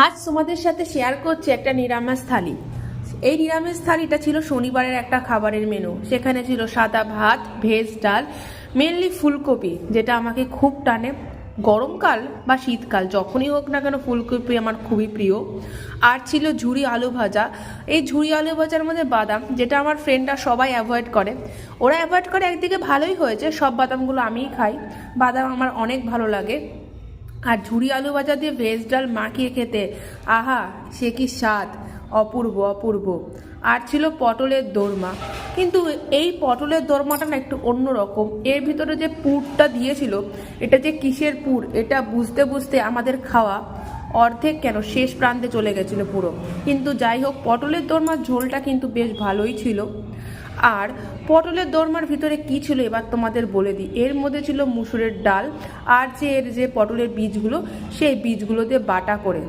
আজ তোমাদের সাথে শেয়ার করছি একটা নিরামিষ থালি। এই নিরামিষ থালিটা ছিল শনিবারের একটা খাবারের মেনু। সেখানে ছিল সাদা ভাত, ভেজ ডাল, মেনলি ফুলকপি, যেটা আমাকে খুব টানে। গরমকাল বা শীতকাল যখনই হোক না কেন ফুলকপি আমার খুবই প্রিয়। আর ছিল ঝুরি আলু ভাজা। এই ঝুরি আলু ভাজার মধ্যে বাদাম, যেটা আমার ফ্রেন্ডরা সবাই অ্যাভয়েড করে। ওরা অ্যাভয়েড করে একদিকে ভালোই হয়েছে, সব বাদামগুলো আমিই খাই। বাদাম আমার অনেক ভালো লাগে। আর ঝুরি আলু ভাজা দিয়ে ভেজ ডাল মাখিয়ে খেতে আহা, সে কি স্বাদ! অপূর্ব অপূর্ব। আর ছিল পটলের দোরমা। কিন্তু এই পটলের দোরমাটা না একটু অন্যরকম। এর ভিতরে যে পুরটা দিয়েছিল, এটা যে কিসের পুর এটা বুঝতে বুঝতে আমাদের খাওয়া অর্ধেক কেন শেষ প্রান্তে চলে গেছিলো পুরো। কিন্তু যাই হোক, পটলের দোরমার ঝোলটা কিন্তু বেশ ভালোই ছিল। আর পটলের দোরমার ভিতরে কি ছিল এবার তোমাদের বলে দিই। এর মধ্যে ছিল মুসুরের ডাল, আর এর যে পটলের বীজগুলো, সেই বীজগুলো দিয়ে বাটা করে